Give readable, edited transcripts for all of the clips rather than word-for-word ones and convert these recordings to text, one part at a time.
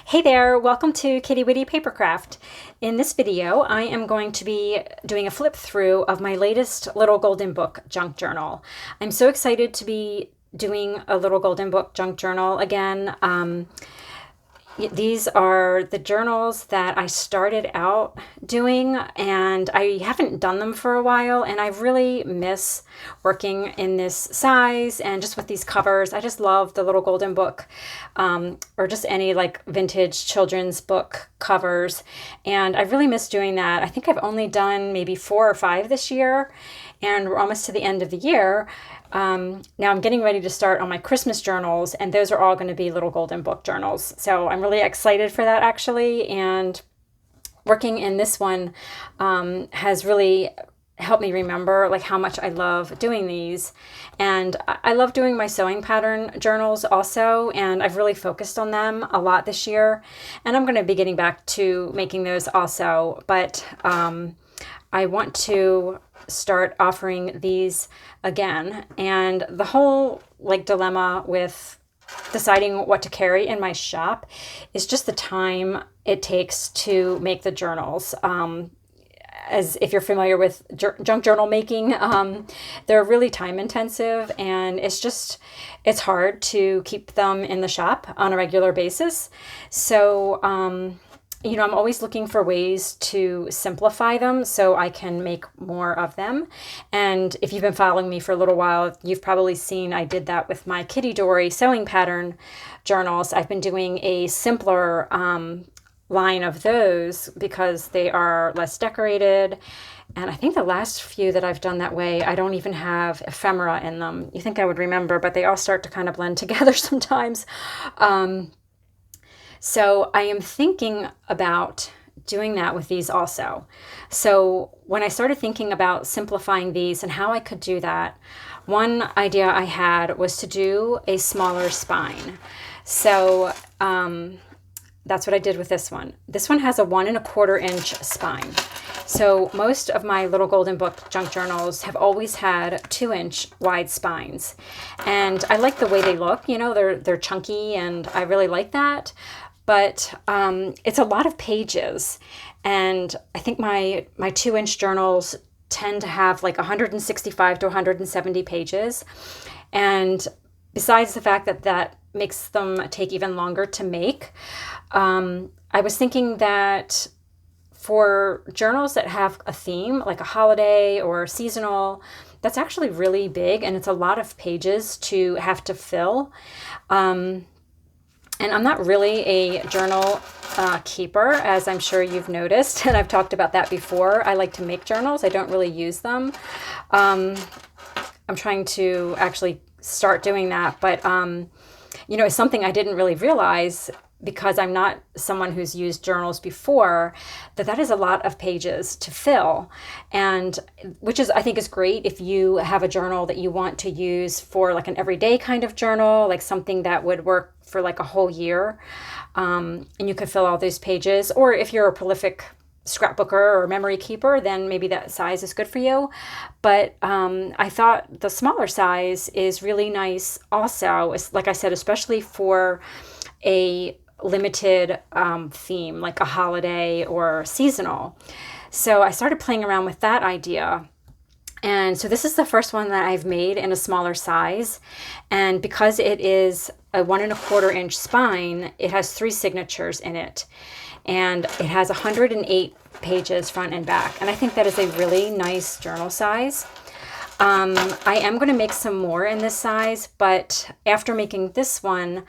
Hey there, welcome to Kitty Witty Papercraft. In this video, I am going to be doing a flip through of my latest Little Golden Book junk journal. I'm so excited to be doing a Little Golden Book junk journal again. These are the journals that I started out doing, and I haven't done them for a while, and I really miss working in this size and just with these covers. I just love the Little Golden Book, or just any like vintage children's book covers, and I really miss doing that. I think I've only done maybe 4 or 5 this year, and we're almost to the end of the year. Now I'm getting ready to start on my Christmas journals, and those are all going to be Little Golden Book journals. So I'm really excited for that, actually. And working in this one has really helped me remember like how much I love doing these. And I love doing my sewing pattern journals also, and I've really focused on them a lot this year. And I'm going to be getting back to making those also, but I want to start offering these again. And the whole like dilemma with deciding what to carry in my shop is just the time it takes to make the journals. As if you're familiar with junk journal making, they're really time intensive, and it's hard to keep them in the shop on a regular basis. So, I'm always looking for ways to simplify them so I can make more of them. And if you've been following me for a little while, you've probably seen I did that with my Kitty Dory sewing pattern journals. I've been doing a simpler line of those because they are less decorated. And I think the last few that I've done that way, I don't even have ephemera in them. You think I would remember, but they all start to kind of blend together sometimes. So I am thinking about doing that with these also. So when I started thinking about simplifying these and how I could do that, one idea I had was to do a smaller spine. So that's what I did with this one. This one has a 1¼ inch spine. So most of my Little Golden Book junk journals have always had 2-inch wide spines. And I like the way they look, they're chunky, and I really like that. But it's a lot of pages, and I think my 2-inch journals tend to have like 165 to 170 pages, and besides the fact that that makes them take even longer to make, I was thinking that for journals that have a theme, like a holiday or seasonal, that's actually really big, and it's a lot of pages to have to fill. And I'm not really a journal keeper, as I'm sure you've noticed, and I've talked about that before. I like to make journals. I don't really use them. I'm trying to actually start doing that, but it's something I didn't really realize, because I'm not someone who's used journals before, that is a lot of pages to fill, and which I think is great if you have a journal that you want to use for like an everyday kind of journal, like something that would work for like a whole year, and you could fill all those pages. Or if you're a prolific scrapbooker or memory keeper, then maybe that size is good for you. But I thought the smaller size is really nice also, like I said, especially for a limited theme, like a holiday or seasonal. So I started playing around with that idea. And so this is the first one that I've made in a smaller size. And because it is a 1¼ inch spine, it has 3 signatures in it. And it has 108 pages front and back. And I think that is a really nice journal size. I am going to make some more in this size, but after making this one,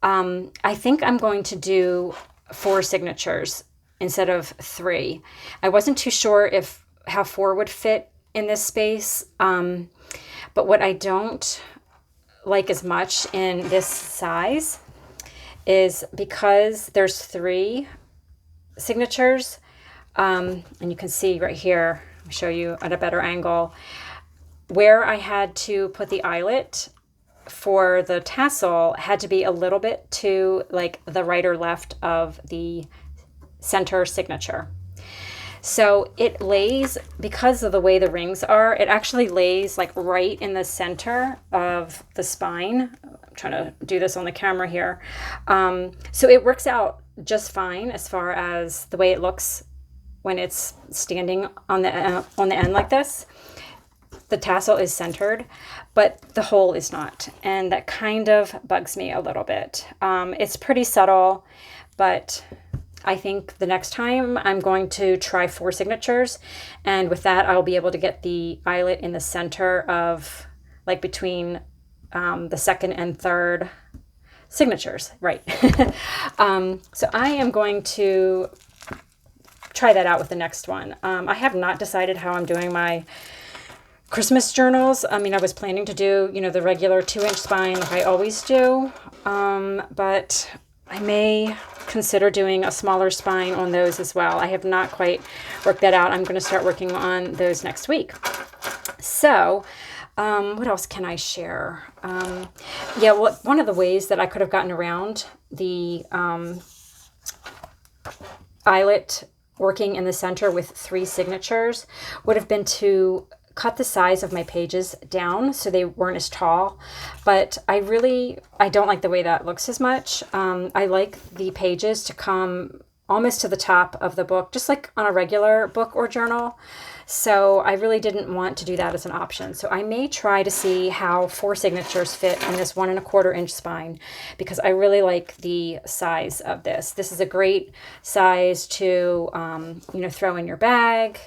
I think I'm going to do 4 signatures instead of 3. I wasn't too sure how 4 would fit in this space, but what I don't like as much in this size is because there's 3 signatures, and you can see right here, I'll show you at a better angle, where I had to put the eyelet for the tassel had to be a little bit to like the right or left of the center signature. So it lays, because of the way the rings are, it actually lays like right in the center of the spine. I'm trying to do this on the camera here. So it works out just fine as far as the way it looks when it's standing on the end like this. The tassel is centered, but the hole is not, and that kind of bugs me a little bit. It's pretty subtle, but I think the next time I'm going to try 4 signatures, and with that I'll be able to get the eyelet in the center of, like, between the second and third signatures, right? So I am going to try that out with the next one. I have not decided how I'm doing my Christmas journals. I mean, I was planning to do, you know, the regular 2-inch spine like I always do, but I may consider doing a smaller spine on those as well. I have not quite worked that out. I'm going to start working on those next week. So, what else can I share? Yeah, well, one of the ways that I could have gotten around the eyelet working in the center with 3 signatures would have been to cut the size of my pages down so they weren't as tall, but I don't like the way that looks as much. I like the pages to come almost to the top of the book, just like on a regular book or journal. So I really didn't want to do that as an option. So I may try to see how 4 signatures fit in this 1 1/4 inch spine, because I really like the size of this. This is a great size to, you know, throw in your bag.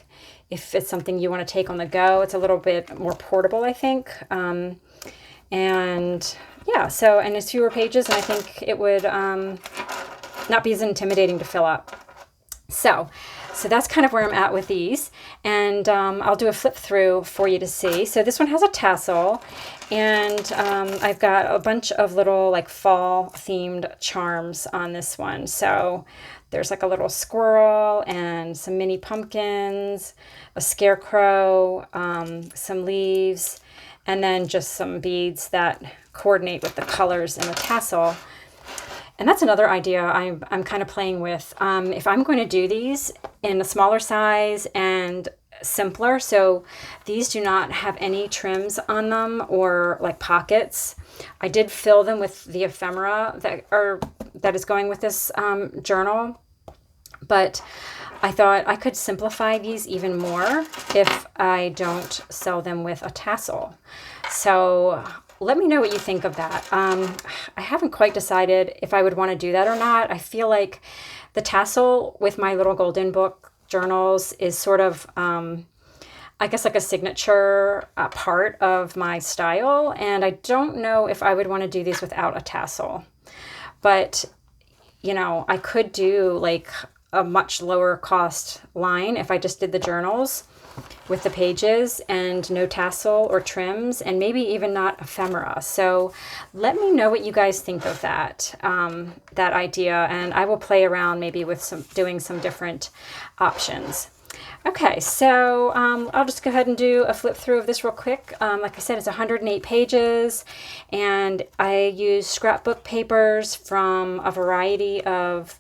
If it's something you want to take on the go, it's a little bit more portable, I think. And yeah, so, and it's fewer pages, and I think it would not be as intimidating to fill up. So that's kind of where I'm at with these. And I'll do a flip through for you to see. So this one has a tassel, and I've got a bunch of little like fall themed charms on this one. So there's like a little squirrel and some mini pumpkins, a scarecrow, some leaves, and then just some beads that coordinate with the colors in the tassel. And that's another idea I'm kind of playing with. If I'm going to do these in a smaller size and simpler, so these do not have any trims on them or like pockets. I did fill them with the ephemera that is going with this journal, but I thought I could simplify these even more if I don't sell them with a tassel. So let me know what you think of that. I haven't quite decided if I would want to do that or not. I feel like the tassel with my little golden book journals is sort of, I guess, like a signature part of my style. And I don't know if I would want to do these without a tassel. But, you know, I could do like a much lower cost line if I just did the journals with the pages and no tassel or trims, and maybe even not ephemera. So let me know what you guys think of that idea, and I will play around maybe with doing some different options. Okay, so I'll just go ahead and do a flip through of this real quick. Like I said, it's 108 pages, and I use scrapbook papers from a variety of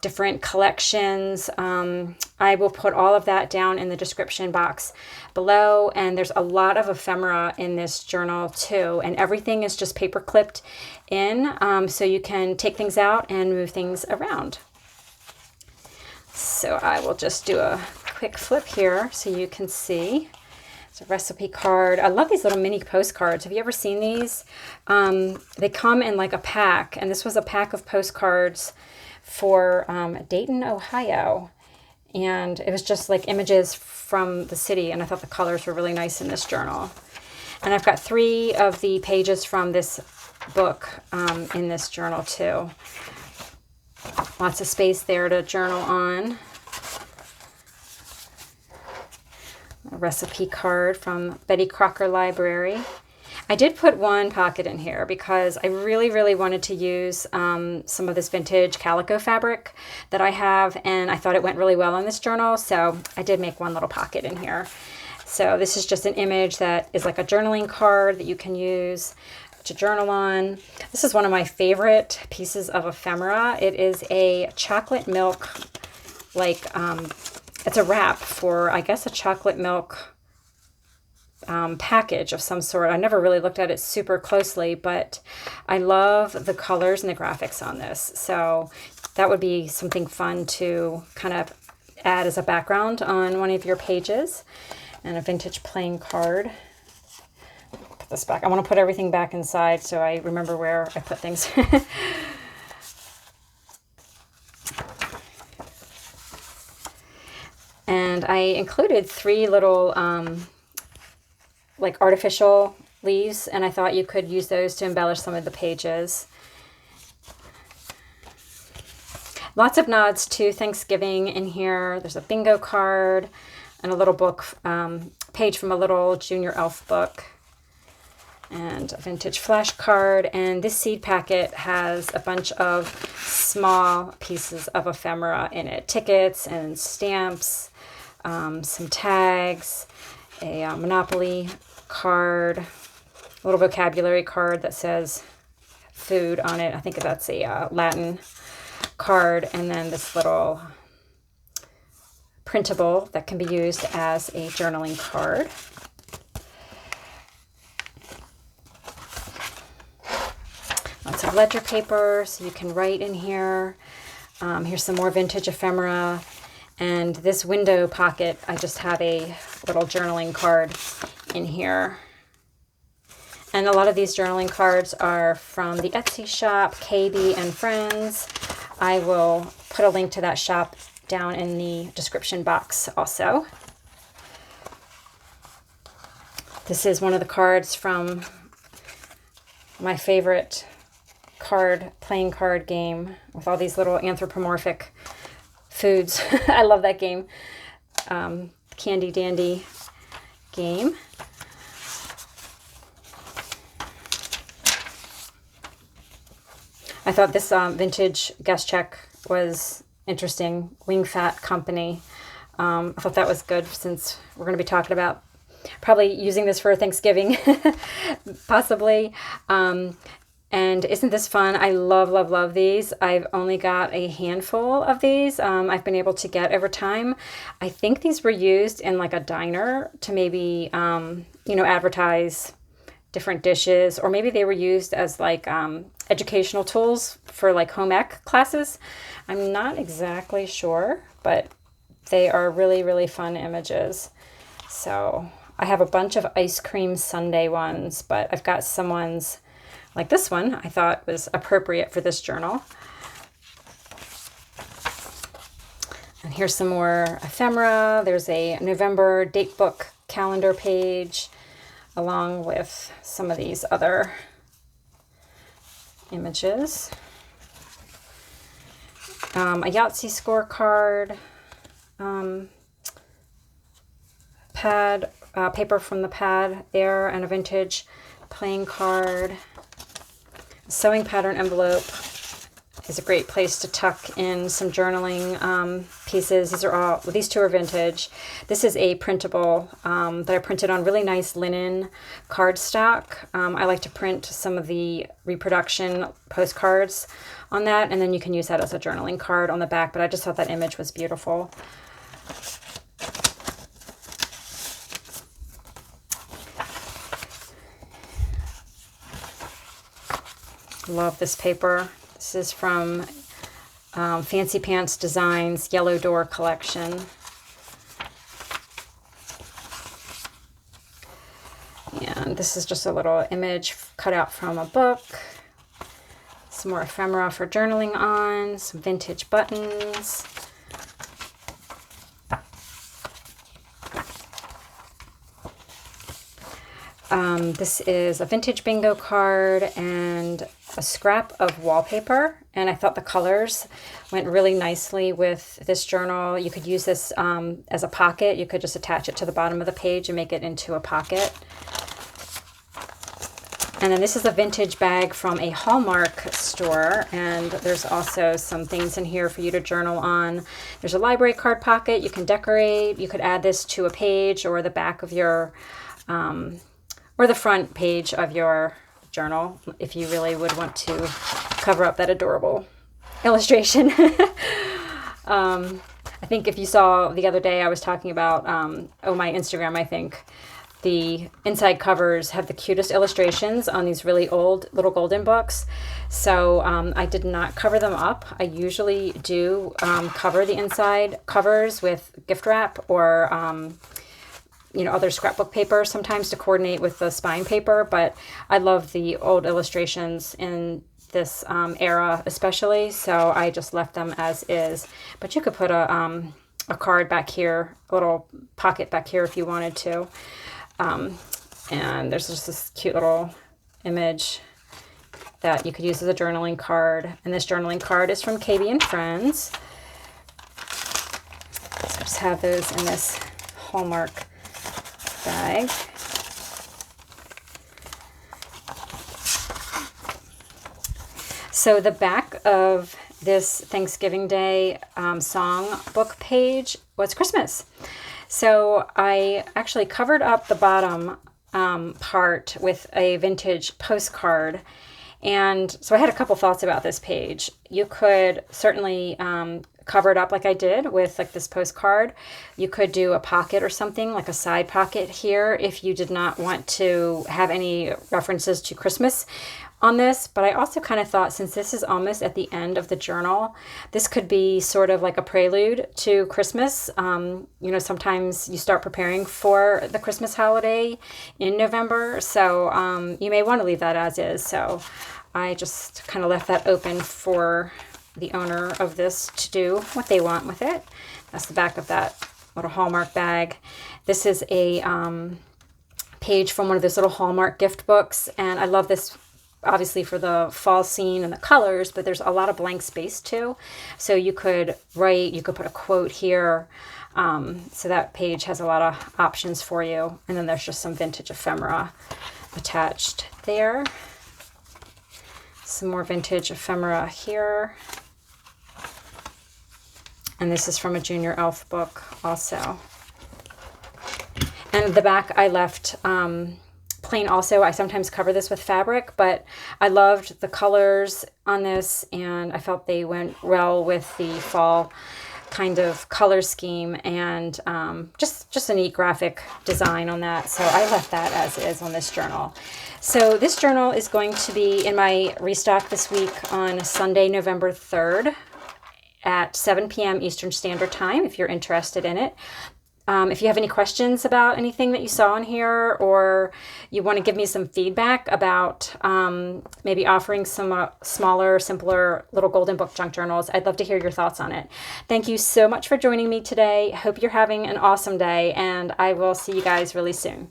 different collections. I will put all of that down in the description box below, and there's a lot of ephemera in this journal too, and everything is just paper clipped in, so you can take things out and move things around. So I will just do a quick flip here so you can see. It's a recipe card. I love these little mini postcards. Have you ever seen these? They come in like a pack, and this was a pack of postcards for Dayton, Ohio, and it was just like images from the city, and I thought the colors were really nice in this journal. And I've got 3 of the pages from this book in this journal too. Lots of space there to journal on. A recipe card from Betty Crocker Library. I did put one pocket in here because I really, really wanted to use some of this vintage calico fabric that I have, and I thought it went really well in this journal, so I did make one little pocket in here. So this is just an image that is like a journaling card that you can use to journal on. This is one of my favorite pieces of ephemera. It is a chocolate milk, like, it's a wrap for, I guess, a chocolate milk package of some sort. I never really looked at it super closely, but I love the colors and the graphics on this. So that would be something fun to kind of add as a background on one of your pages. And a vintage playing card. Put this back. I want to put everything back inside so I remember where I put things. And I included 3 little like artificial leaves, and I thought you could use those to embellish some of the pages. Lots of nods to Thanksgiving in here. There's a bingo card and a little book, page from a little junior elf book, and a vintage flash card. And this seed packet has a bunch of small pieces of ephemera in it, tickets and stamps, some tags, a Monopoly card, a little vocabulary card that says food on it. I think that's a Latin card, and then this little printable that can be used as a journaling card. Lots of ledger paper so you can write in here. Here's some more vintage ephemera. And this window pocket, I just have a little journaling card in here. And a lot of these journaling cards are from the Etsy shop, KB and Friends. I will put a link to that shop down in the description box also. This is one of the cards from my favorite playing card game with all these little anthropomorphic foods. I love that game. Candy Dandy game. I thought this vintage guest check was interesting. Wing Fat Company. I thought that was good since we're going to be talking about probably using this for Thanksgiving, possibly. And isn't this fun? I love, love, love these. I've only got a handful of these I've been able to get over time. I think these were used in like a diner to maybe, you know, advertise different dishes, or maybe they were used as like educational tools for like home ec classes. I'm not exactly sure, but they are really, really fun images. So I have a bunch of ice cream sundae ones, but I've got some ones like this one I thought was appropriate for this journal. And here's some more ephemera. There's a November date book calendar page, along with some of these other images. A Yahtzee scorecard, pad, paper from the pad there, and a vintage playing card. A sewing pattern envelope is a great place to tuck in some journaling pieces. These two are vintage. This is a printable that I printed on really nice linen cardstock. I like to print some of the reproduction postcards on that, and then you can use that as a journaling card on the back, but I just thought that image was beautiful. Love this paper. This is from Fancy Pants Designs Yellow Door Collection. And this is just a little image cut out from a book. Some more ephemera for journaling on, some vintage buttons. This is a vintage bingo card and a scrap of wallpaper, and I thought the colors went really nicely with this journal. You could use this as a pocket. You could just attach it to the bottom of the page and make it into a pocket. And then this is a vintage bag from a Hallmark store, and there's also some things in here for you to journal on. There's a library card pocket you can decorate. You could add this to a page or the back of your or the front page of your journal if you really would want to cover up that adorable illustration. I think if you saw the other day, I was talking about, my Instagram, I think, the inside covers have the cutest illustrations on these really old little golden books. So I did not cover them up. I usually do cover the inside covers with gift wrap or other scrapbook paper sometimes to coordinate with the spine paper. But I love the old illustrations in this era especially, so I just left them as is. But you could put a card back here, a little pocket back here if you wanted to. And there's just this cute little image that you could use as a journaling card. And this journaling card is from KB and Friends. So I just have those in this Hallmark bag. So the back of this Thanksgiving Day song book page was Christmas. So I actually covered up the bottom part with a vintage postcard. And so I had a couple thoughts about this page. You could certainly cover it up like I did with like this postcard. You could do a pocket or something, like a side pocket here, if you did not want to have any references to Christmas on this. But I also kind of thought, since this is almost at the end of the journal, this could be sort of like a prelude to Christmas. Sometimes you start preparing for the Christmas holiday in November, so you may want to leave that as is. So I just kind of left that open for the owner of this to do what they want with it. That's the back of that little Hallmark bag. This is a page from one of those little Hallmark gift books, and I love this obviously for the fall scene and the colors, but there's a lot of blank space too. So you could write, you could put a quote here. So that page has a lot of options for you. And then there's just some vintage ephemera attached there. Some more vintage ephemera here. And this is from a Junior Elf book also. And the back I left plain also. I sometimes cover this with fabric, but I loved the colors on this, and I felt they went well with the fall kind of color scheme, and just a neat graphic design on that. So I left that as is on this journal. So this journal is going to be in my restock this week on Sunday, November 3rd at 7 p.m. Eastern Standard Time, if you're interested in it. If you have any questions about anything that you saw in here, or you want to give me some feedback about maybe offering some smaller, simpler little golden book junk journals, I'd love to hear your thoughts on it. Thank you so much for joining me today. Hope you're having an awesome day, and I will see you guys really soon.